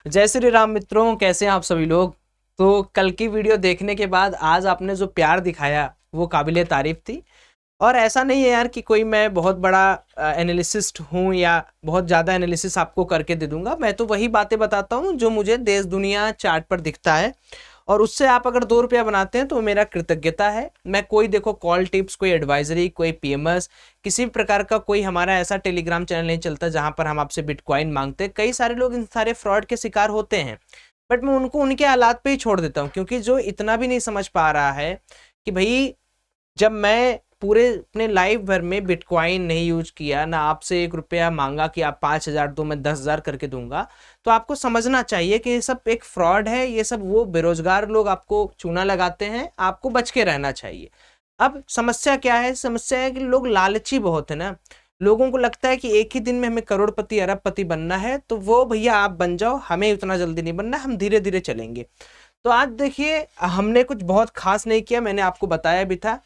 जय श्री राम मित्रों, कैसे हैं आप सभी लोग। तो कल की वीडियो देखने के बाद आज आपने जो प्यार दिखाया वो काबिले तारीफ थी। और ऐसा नहीं है यार कि कोई मैं बहुत बड़ा एनालिसिस्ट हूँ या बहुत ज़्यादा एनालिसिस आपको करके दे दूंगा। मैं तो वही बातें बताता हूँ जो मुझे देश दुनिया चार्ट पर दिखता है, और उससे आप अगर 2 रुपया बनाते हैं तो मेरा कृतज्ञता है। मैं कोई देखो कॉल टिप्स, कोई एडवाइजरी, कोई पीएमएस, किसी भी प्रकार का कोई हमारा ऐसा टेलीग्राम चैनल नहीं चलता जहां पर हम आपसे बिटकॉइन मांगते हैं। कई सारे लोग इन सारे फ्रॉड के शिकार होते हैं, बट मैं उनको उनके हालात पे ही छोड़ देता हूँ, क्योंकि जो इतना भी नहीं समझ पा रहा है कि भाई जब मैं पूरे अपने लाइफ भर में बिटकॉइन नहीं यूज किया, ना आपसे 1 रुपया मांगा कि आप 5,000 दो, मैं 10,000 करके दूंगा, तो आपको समझना चाहिए कि ये सब एक फ्रॉड है। ये सब वो बेरोजगार लोग आपको चूना लगाते हैं, आपको बच के रहना चाहिए। अब समस्या क्या है? समस्या है कि लोग लालची बहुत है ना। लोगों को लगता है कि एक ही दिन में हमें करोड़पति अरबपति बनना है, तो वो भैया आप बन जाओ, हमें उतना जल्दी नहीं बनना, हम धीरे धीरे चलेंगे। तो आज देखिए, हमने कुछ बहुत खास नहीं किया, मैंने आपको बताया भी था।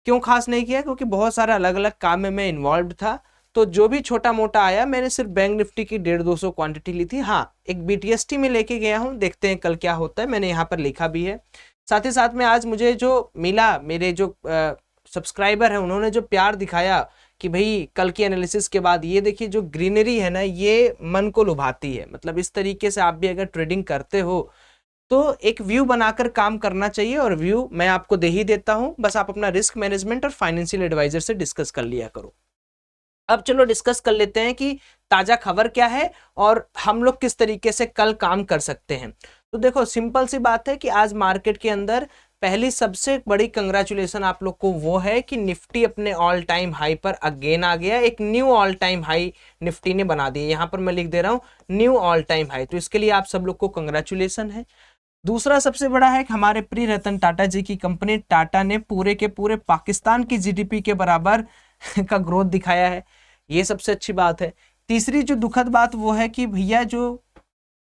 क्यों खास नहीं किया? क्योंकि बहुत सारा अलग अलग काम में मैं इन्वॉल्व था। तो जो भी छोटा मोटा आया, मैंने सिर्फ बैंक निफ्टी की 150-200 क्वांटिटी ली थी। हाँ, एक बीटीएसटी में लेके गया हूँ, देखते हैं कल क्या होता है। मैंने यहाँ पर लिखा भी है। साथ ही साथ में आज मुझे जो मिला, मेरे जो सब्सक्राइबर है, उन्होंने जो प्यार दिखाया कि भाई कल की एनालिसिस के बाद ये देखिए जो ग्रीनरी है ना, ये मन को लुभाती है। मतलब इस तरीके से आप भी अगर ट्रेडिंग करते हो तो एक व्यू बनाकर काम करना चाहिए, और व्यू मैं आपको दे ही देता हूं। बस आप अपना रिस्क मैनेजमेंट और फाइनेंशियल एडवाइजर से डिस्कस कर लिया करो। अब चलो डिस्कस कर लेते हैं कि ताजा खबर क्या है और हम लोग किस तरीके से कल काम कर सकते हैं। तो देखो, सिंपल सी बात है कि आज मार्केट के अंदर पहली सबसे बड़ी कंग्रेचुलेशन आप लोग को वो है कि निफ्टी अपने ऑल टाइम हाई पर अगेन आ गया। एक knew all time high Nifty ने बना दिया। यहां पर मैं लिख दे रहा हूं न्यू ऑल टाइम हाई, तो इसके लिए आप सब लोग को कंग्रेचुलेशन है। दूसरा सबसे बड़ा है कि हमारे प्रिय रतन टाटा जी की कंपनी टाटा ने पूरे के पूरे पाकिस्तान की जीडीपी के बराबर का ग्रोथ दिखाया है। ये सबसे अच्छी बात है। तीसरी जो दुखद बात वो है कि भैया जो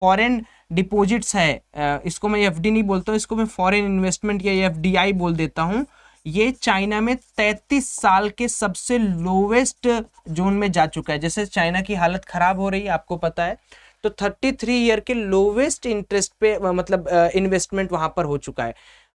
फॉरेन डिपॉजिट्स है, इसको मैं एफडी नहीं बोलता हूँ, इसको मैं फॉरेन इन्वेस्टमेंट या एफडीआई बोल देता हूँ। ये चाइना में 33 साल के सबसे लोवेस्ट जोन में जा चुका है। जैसे चाइना की हालत खराब हो रही है, आपको पता है, तो 33 ईयर के लोवेस्ट इंटरेस्ट पे मतलब इन्वेस्टमेंट वहां पर हो चुका है।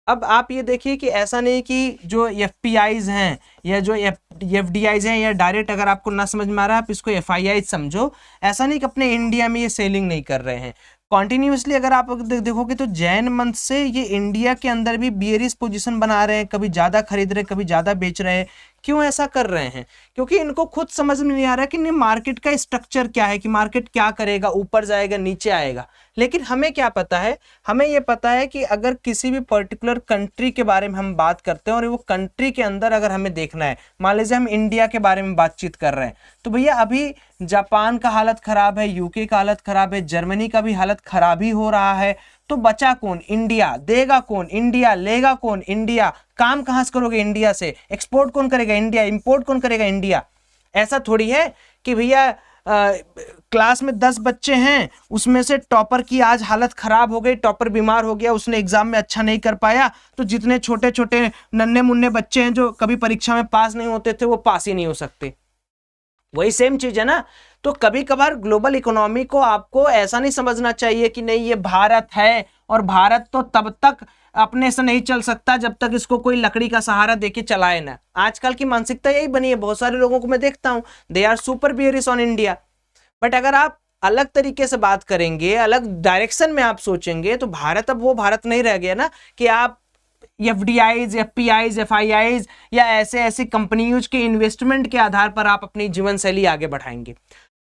अब आप ये देखिए कि ऐसा नहीं कि जो एफपीआईज हैं या जो एफडीआईज हैं, या डायरेक्ट अगर आपको ना समझ में आ रहा है आप इसको एफआईआईज समझो। ऐसा नहीं कि अपने इंडिया में ये सेलिंग नहीं कर रहे हैं। कॉन्टिन्यूसली अगर आप देखोगे तो जैन मंथ से ये इंडिया के अंदर भी बियरिश पोजीशन बना रहे हैं, कभी ज्यादा खरीद रहे हैं, कभी ज्यादा बेच रहे हैं। क्यों ऐसा कर रहे हैं? क्योंकि इनको खुद समझ में नहीं आ रहा कि मार्केट का स्ट्रक्चर क्या है, कि मार्केट क्या करेगा, ऊपर जाएगा नीचे आएगा। लेकिन हमें क्या पता है? हमें यह पता है कि अगर किसी भी पर्टिकुलर कंट्री के बारे में हम बात करते हैं और वो कंट्री के अंदर अगर हमें देखना है, मान लीजिए हम इंडिया के बारे में बातचीत कर रहे हैं, तो भैया अभी जापान का हालत खराब है, यूके का हालत खराब है, जर्मनी का भी हालत खराब ही हो रहा है। तो बचा कौन? इंडिया। देगा कौन? इंडिया। लेगा कौन? इंडिया। काम कहां से करोगे? इंडिया से। एक्सपोर्ट कौन करेगा? इंडिया। इंपोर्ट कौन करेगा? इंडिया। ऐसा थोड़ी है कि भैया क्लास में 10 बच्चे हैं, उसमें से टॉपर की आज हालत खराब हो गई, टॉपर बीमार हो गया, उसने एग्जाम में अच्छा नहीं कर पाया, तो जितने छोटे छोटे नन्हे मुन्ने बच्चे हैं जो कभी परीक्षा में पास नहीं होते थे, वो पास ही नहीं हो सकते। वही सेम चीज है ना। तो कभी कभार ग्लोबल इकोनॉमी को आपको ऐसा नहीं समझना चाहिए कि नहीं ये भारत है और भारत तो तब तक अपने से नहीं चल सकता जब तक इसको कोई लकड़ी का सहारा देके चलाए ना। आजकल की मानसिकता यही बनी है। बहुत सारे लोगों को मैं देखता हूं, they are super bearish on India. But अगर आप अलग तरीके से बात करेंगे, अलग डायरेक्शन में आप सोचेंगे, तो भारत अब वो भारत नहीं रह गया ना कि आप एफडीआईज, एफपीआईज, एफआईआईज या ऐसे ऐसी कंपनियों के इन्वेस्टमेंट के आधार पर आप अपनी जीवन शैली आगे बढ़ाएंगे।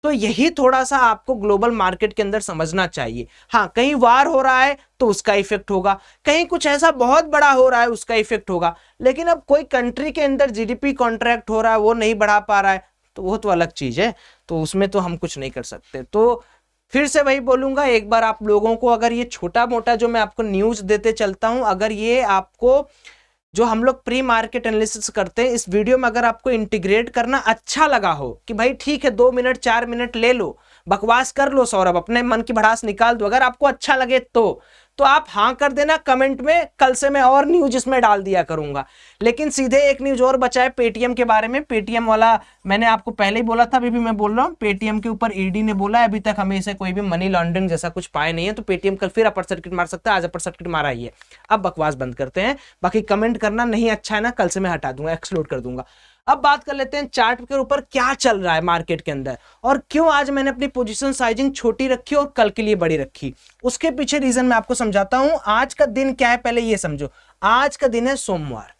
तो यही थोड़ा सा आपको ग्लोबल मार्केट के अंदर समझना चाहिए। हाँ, कहीं वार हो रहा है तो उसका इफेक्ट होगा, कहीं कुछ ऐसा बहुत बड़ा हो रहा है उसका इफेक्ट होगा। लेकिन अब कोई कंट्री के अंदर जीडीपी कॉन्ट्रैक्ट हो रहा है, वो नहीं बढ़ा पा रहा है, तो वो तो अलग चीज है, तो उसमें तो हम कुछ नहीं कर सकते। तो फिर से वही बोलूंगा एक बार आप लोगों को, अगर ये छोटा मोटा जो मैं आपको न्यूज देते चलता हूं, अगर ये आपको जो हम लोग प्री मार्केट एनालिसिस करते हैं इस वीडियो में अगर आपको इंटीग्रेट करना अच्छा लगा हो कि भाई ठीक है 2 मिनट 4 मिनट ले लो, बकवास कर लो सौरभ, अपने मन की भड़ास निकाल दो, अगर आपको अच्छा लगे तो तो आप हाँ कर देना कमेंट में, कल से मैं और न्यूज इसमें डाल दिया करूंगा। लेकिन सीधे एक न्यूज और बचा है पेटीएम के बारे में। पेटीएम वाला मैंने आपको पहले ही बोला था, अभी भी मैं बोल रहा हूँ, पेटीएम के ऊपर ईडी ने बोला है अभी तक हमें इसे कोई भी मनी लॉन्ड्रिंग जैसा कुछ पाए नहीं है, तो पेटीएम कल फिर अपर सर्किट मार सकता है। आज अपर सर्किट मारा ही है। अब बकवास बंद करते हैं, बाकी कमेंट करना नहीं अच्छा है ना, कल से मैं हटा दूंगा, एक्सक्लूड कर दूंगा। अब बात कर लेते हैं चार्ट के ऊपर क्या चल रहा है मार्केट के अंदर, और क्यों आज मैंने अपनी पोजीशन साइजिंग छोटी रखी और कल के लिए बड़ी रखी। उसके पीछे रीजन मैं आपको समझाता हूं। आज का दिन क्या है पहले ये समझो। आज का दिन है सोमवार।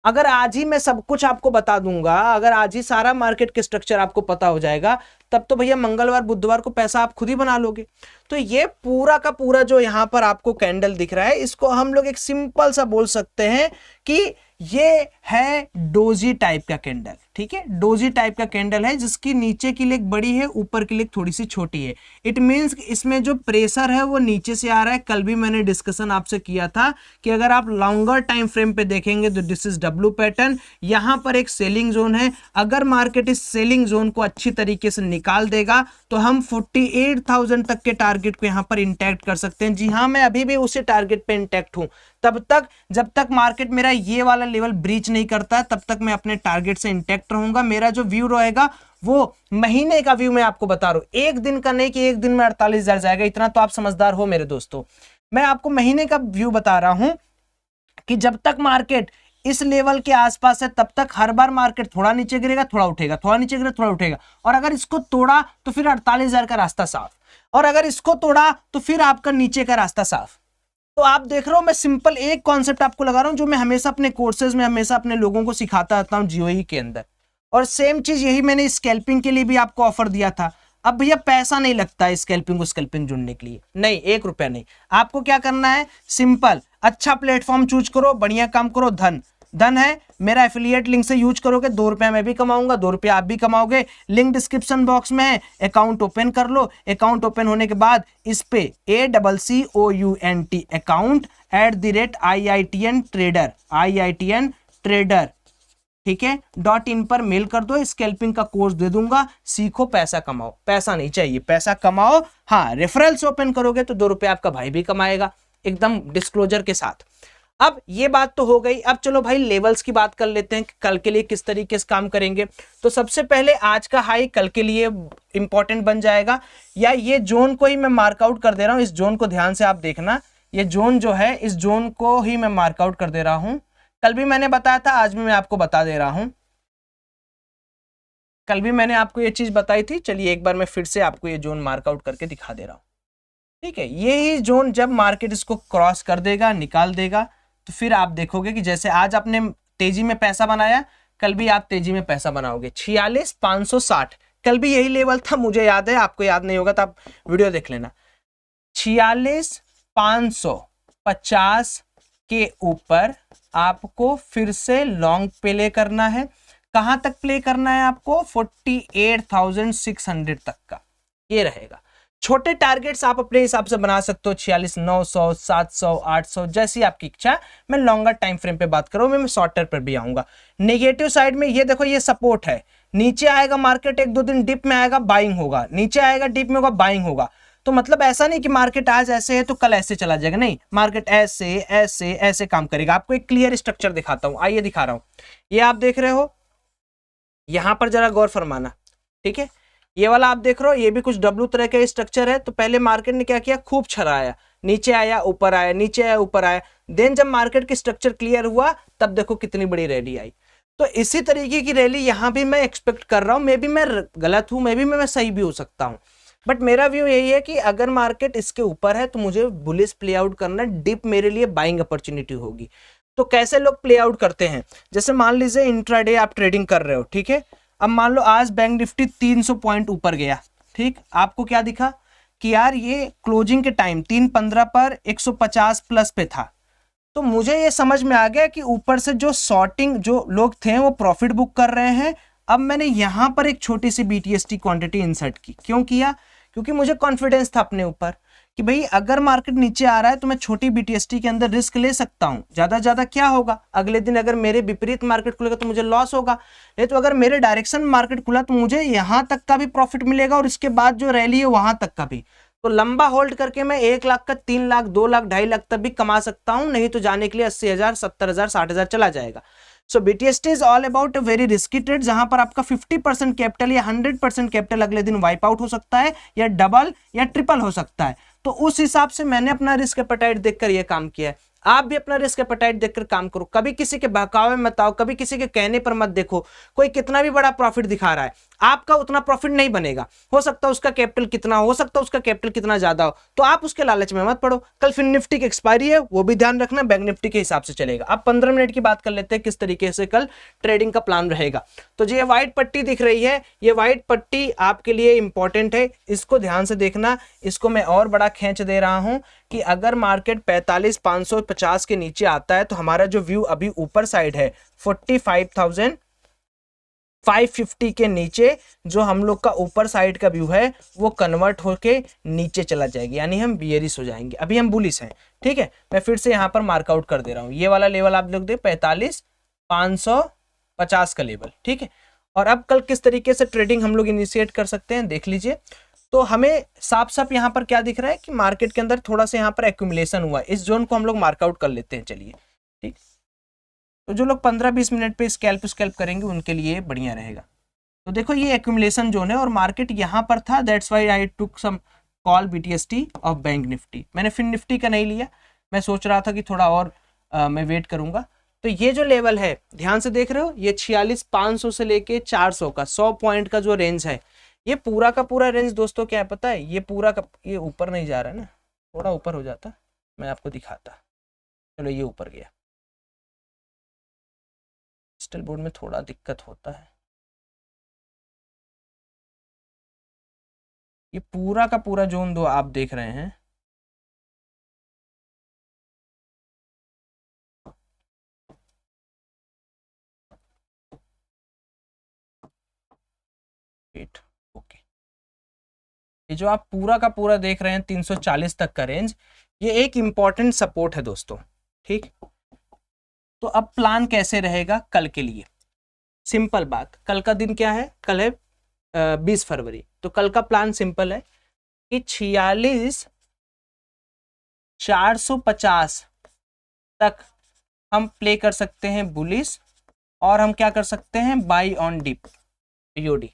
अगर आज ही मैं सब कुछ आपको बता दूंगा, अगर आज ही सारा मार्केट के स्ट्रक्चर आपको पता हो जाएगा, तब तो भैया मंगलवार बुधवार को पैसा आप खुद ही बना लोगे। तो ये पूरा का पूरा जो यहां पर आपको कैंडल दिख रहा है, इसको हम लोग एक सिंपल सा बोल सकते हैं कि ये है डोजी टाइप का कैंडल। ठीक है, डोजी टाइप का कैंडल है जिसकी नीचे की लेग बड़ी है, ऊपर की लेग थोड़ी सी छोटी है। इट मींस इसमें जो प्रेशर है वो नीचे से आ रहा है। कल भी मैंने डिस्कशन आपसे किया था कि अगर आप लॉन्गर टाइम फ्रेम पे देखेंगे तो दिस इज डब्ल्यू पैटर्न, यहां पर एक सेलिंग जोन है। अगर मार्केट इस सेलिंग जोन को अच्छी तरीके से निकाल देगा तो हम 48,000 तक के टारगेट को यहां पर इंटैक्ट कर सकते हैं। जी हां, मैं अभी भी उसी टारगेट पे इंटैक्ट हूं। तब तक जब तक मार्केट मेरा ये वाला लेवल ब्रीच नहीं करता, तब तक मैं अपने टारगेट से इंटैक्ट रहूंगा। मेरा जो व्यू रहेगा वो महीने का व्यू मैं आपको बता रहा हूं, एक दिन का नहीं कि एक दिन में 48,000 जाएगा। इतना तो आप समझदार हो मेरे दोस्तों। मैं आपको महीने का व्यू बता रहा हूं कि जब तक मार्केट इस लेवल के आसपास है तब तक हर बार मार्केट थोड़ा नीचे गिरेगा, थोड़ा उठेगा, थोड़ा नीचे गिरेगा, थोड़ा उठेगा। और अगर इसको तोड़ा तो फिर 48,000 का रास्ता साफ, और अगर इसको तोड़ा तो फिर आपका नीचे का रास्ता साफ। तो आप देख रहे हो, मैं सिंपल एक कॉन्सेप्ट आपको लगा रहा हूं जो मैं हमेशा अपने कोर्सेज में हमेशा अपने लोगों को सिखाता रहता हूं जीओई के अंदर। और सेम चीज यही मैंने स्कैल्पिंग के लिए भी आपको ऑफर दिया था। अब भैया पैसा नहीं लगता है स्कैल्पिंग जुड़ने के लिए, नहीं, 1 रुपया नहीं। आपको क्या करना है, सिंपल, अच्छा प्लेटफॉर्म चूज करो, बढ़िया काम करो। धन है, मेरा एफिलिएट लिंक से यूज करोगे 2 रुपया मैं भी कमाऊंगा, 2 रुपया आप भी कमाओगे। लिंक डिस्क्रिप्शन बॉक्स में है, अकाउंट ओपन कर लो। अकाउंट ओपन होने के बाद इस पे ACCOUNT अकाउंट @IITN ट्रेडर, ठीक है, .in पर मेल कर दो। स्कैल्पिंग का कोर्स दे दूंगा, सीखो, पैसा कमाओ। पैसा नहीं चाहिए, पैसा कमाओ। हाँ, रेफरल से ओपन करोगे तो 2 रुपया आपका भाई भी कमाएगा, एकदम डिस्क्लोजर के साथ। अब ये बात तो हो गई। अब चलो भाई लेवल्स की बात कर लेते हैं कि कल के लिए किस तरीके से काम करेंगे। तो सबसे पहले आज का हाई कल के लिए इंपॉर्टेंट बन जाएगा, या ये जोन को ही मैं मार्कआउट कर दे रहा हूं। इस जोन को ध्यान से आप देखना, ये जोन जो है इस जोन को ही मैं मार्कआउट कर दे रहा हूं। कल भी मैंने बताया था, आज भी मैं आपको बता दे रहा हूं। कल भी मैंने आपको ये चीज बताई थी, चलिए एक बार मैं फिर से आपको ये जोन मार्कआउट करके दिखा दे रहा हूं। ठीक है, यही जोन जब मार्केट इसको क्रॉस कर देगा, निकाल देगा, तो फिर आप देखोगे कि जैसे आज आपने तेजी में पैसा बनाया, कल भी आप तेजी में पैसा बनाओगे। 46,560 कल भी यही लेवल था, मुझे याद है, आपको याद नहीं होगा तो आप वीडियो देख लेना। 46,550 के ऊपर आपको फिर से लॉन्ग प्ले करना है। कहां तक प्ले करना है आपको, 48,600 तक का ये रहेगा। छोटे टारगेट्स आप अपने हिसाब से बना सकते हो, 46,900, 700, 800, जैसी आपकी इच्छा। मैं लॉन्गर टाइम फ्रेम पे बात करूं, मैं शॉर्टर पर भी आऊंगा। नेगेटिव साइड में ये देखो, ये सपोर्ट है, नीचे आएगा मार्केट, 1-2 दिन डिप में आएगा, बाइंग होगा, नीचे आएगा, डिप में होगा, बाइंग होगा। तो मतलब ऐसा नहीं कि मार्केट आज ऐसे है तो कल ऐसे चला जाएगा, नहीं, मार्केट ऐसे ऐसे ऐसे काम करेगा। आपको एक क्लियर स्ट्रक्चर दिखाता हूं, आइए दिखा रहा हूं। ये आप देख रहे हो, यहां पर जरा गौर फरमाना, ठीक है। ये वाला आप देख रहे हो, ये भी कुछ डब्ल्यू तरह का स्ट्रक्चर है। तो पहले मार्केट ने क्या किया, खूब छराया, नीचे आया, ऊपर आया, नीचे आया, ऊपर आया। देन जब मार्केट की स्ट्रक्चर क्लियर हुआ, तब देखो कितनी बड़ी रैली आई। तो इसी तरीके की रैली यहां भी मैं एक्सपेक्ट कर रहा हूं। मे बी मैं गलत हूं, मे बी मैं सही भी हो सकता हूं, बट मेरा व्यू यही है कि अगर मार्केट इसके ऊपर है तो मुझे बुलिश प्ले आउट करना, डिप मेरे लिए बाइंग अपॉर्चुनिटी होगी। तो कैसे लोग प्ले आउट करते हैं, जैसे मान लीजिए इंट्राडे आप ट्रेडिंग कर रहे हो, ठीक है। अब मान लो आज बैंक निफ्टी 300 पॉइंट ऊपर गया, ठीक, आपको क्या दिखा कि यार ये क्लोजिंग के टाइम 3:15 पर 150 प्लस पे था। तो मुझे ये समझ में आ गया कि ऊपर से जो शॉर्टिंग जो लोग थे वो प्रॉफिट बुक कर रहे हैं। अब मैंने यहां पर एक छोटी सी BTST क्वांटिटी इंसर्ट की। क्यों किया, क्योंकि मुझे कॉन्फिडेंस था अपने ऊपर कि भाई अगर मार्केट नीचे आ रहा है तो मैं छोटी BTST के अंदर रिस्क ले सकता हूं। ज्यादा क्या होगा, अगले दिन अगर मेरे विपरीत मार्केट खुलेगा तो मुझे लॉस होगा, नहीं तो अगर मेरे डायरेक्शन मार्केट खुला तो मुझे यहां तक का भी प्रॉफिट मिलेगा और इसके बाद जो रैली है वहां तक का भी। तो लंबा होल्ड करके मैं 1 लाख का 3 लाख 2 लाख 2.5 लाख तक भी कमा सकता हूं, नहीं तो जाने के लिए 80,000 70,000 60,000 चला जाएगा। सो BTST is all about a very risky trade, जहां पर आपका 50% कैपिटल या 100% कैपिटल अगले दिन वाइप आउट हो सकता है, या डबल या ट्रिपल हो सकता है। तो उस हिसाब से मैंने अपना रिस्क एपेटाइट देखकर यह काम किया है। आप भी अपना रिस्क एपेटाइट देखकर काम करो, कभी किसी के बहकावे में मत आओ, कभी किसी के कहने पर मत देखो। कोई कितना भी बड़ा प्रॉफिट दिखा रहा है, आपका उतना प्रॉफिट नहीं बनेगा। हो सकता है उसका कैपिटल कितना हो सकता है उसका कैपिटल कितना ज्यादा हो, तो आप उसके लालच में मत पड़ो। कल फिर निफ्टी की एक्सपायरी है, वो भी ध्यान रखना, बैंक निफ्टी के हिसाब से चलेगा। अब 15 मिनट की बात कर लेते हैं किस तरीके से कल ट्रेडिंग का प्लान रहेगा। तो जो ये व्हाइट पट्टी दिख रही है, ये व्हाइट पट्टी आपके लिए इंपॉर्टेंट है, इसको ध्यान से देखना। इसको मैं और बड़ा खींच दे रहा हूं कि अगर मार्केट 45,550 के नीचे आता है तो हमारा जो व्यू अभी ऊपर साइड है 45,550 के नीचे, जो हम लोग का ऊपर साइड का व्यू है वो कन्वर्ट होके नीचे चला जाएगा, यानी हम बियरिश हो जाएंगे। अभी हम बुलिश हैं, ठीक है। मैं फिर से यहां पर मार्कआउट कर दे रहा हूं, ये वाला लेवल आप लोग देख 45,550 का लेवल, ठीक है। और अब कल किस तरीके से ट्रेडिंग हम लोग इनिशिएट कर सकते हैं देख लीजिए। तो हमें साफ साफ यहाँ पर क्या दिख रहा है कि मार्केट के अंदर थोड़ा सा यहाँ पर एक्यूमुलेशन हुआ है, इस जोन को हम लोग मार्कआउट कर लेते हैं, चलिए ठीक। तो जो लोग 15-20 मिनट पे स्कैल्प करेंगे उनके लिए बढ़िया रहेगा। तो देखो ये एक्यूमुलेशन जोन है और मार्केट यहाँ पर था, that's why I took some call BTST of bank Nifty. मैंने फिर निफ्टी का नहीं लिया, मैं सोच रहा था कि थोड़ा और मैं वेट करूंगा। तो ये जो लेवल है ध्यान से देख रहे हो, ये 46,500 से लेके 400 का 100 पॉइंट का जो रेंज है, ये पूरा का पूरा रेंज दोस्तों क्या है पता है, ये पूरा का ये ऊपर नहीं जा रहा है ना, थोड़ा ऊपर हो जाता मैं आपको दिखाता। चलो ये ऊपर गया, डिजिटल बोर्ड में थोड़ा दिक्कत होता है। ये पूरा का पूरा जोन दो आप देख रहे हैं, ओके। ये जो आप पूरा का पूरा देख रहे हैं 340 तक का रेंज, ये एक इंपॉर्टेंट सपोर्ट है दोस्तों, ठीक। तो अब प्लान कैसे रहेगा कल के लिए, सिंपल बात, कल का दिन क्या है, कल है 20 फरवरी। तो कल का प्लान सिंपल है कि 46,450 तक हम प्ले कर सकते हैं बुलिश, और हम क्या कर सकते हैं बाई ऑन डिप यूडी।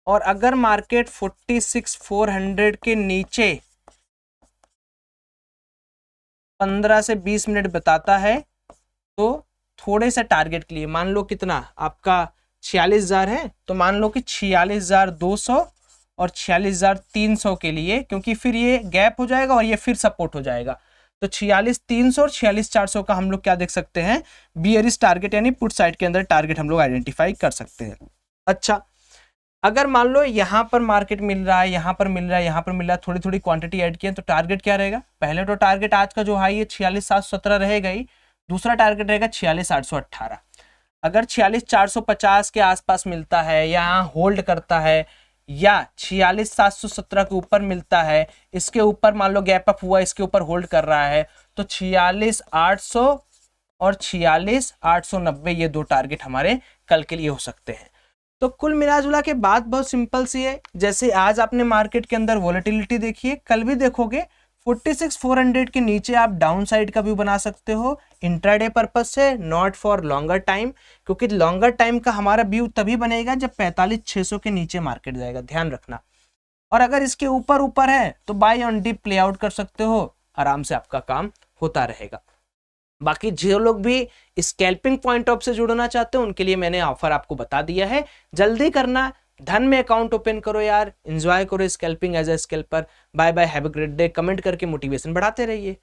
और अगर मार्केट 46,400 के नीचे 15 से 20 मिनट बताता है तो थोड़े से टारगेट के लिए, मान लो कितना आपका 46,000 है, तो मान लो कि 46,200 और 46,300 के लिए, क्योंकि फिर ये गैप हो जाएगा और ये फिर सपोर्ट हो जाएगा। तो 46,300 और 46,400 का हम लोग क्या देख सकते हैं, बियरिश टारगेट यानी पुट साइड के अंदर टारगेट हम लोग आइडेंटिफाई कर सकते हैं। अच्छा, अगर मान लो यहाँ पर मार्केट मिल रहा है, यहाँ पर मिल रहा है, यहाँ पर मिल रहा है, थोड़ी थोड़ी क्वांटिटी ऐड किए, तो टारगेट क्या रहेगा, पहले तो टारगेट आज का जो हाई है 46,717 रहेगा ही, दूसरा टारगेट रहेगा 46,818। अगर 46,450 के आसपास मिलता है, यहाँ होल्ड करता है, या 46,717 के ऊपर मिलता है, इसके ऊपर मान लो गैप अप हुआ, इसके ऊपर होल्ड कर रहा है, तो 46,800 और 46,890 ये दो टारगेट हमारे कल के लिए हो सकते हैं। तो कुल मिलाजुला के बात बहुत सिंपल सी है, जैसे आज आपने मार्केट के अंदर वॉलेटिलिटी देखी है, कल भी देखोगे 46,400 के नीचे आप डाउन साइड का व्यू बना सकते हो इंट्राडे पर्पज से, नॉट फॉर लॉन्गर टाइम, क्योंकि लॉन्गर टाइम का हमारा व्यू तभी बनेगा जब 45,600 के नीचे मार्केट जाएगा, ध्यान रखना। और अगर इसके ऊपर ऊपर है तो buy on dip play out कर सकते हो, आराम से आपका काम होता रहेगा। बाकी जो लोग भी स्कैल्पिंग पॉइंट ऑफ से जुड़ना चाहते हैं उनके लिए मैंने ऑफर आपको बता दिया है, जल्दी करना, धन में अकाउंट ओपन करो यार, एंजॉय करो scalping as a scalper. Bye bye, have a great day. Comment करके मोटिवेशन बढ़ाते रहिए।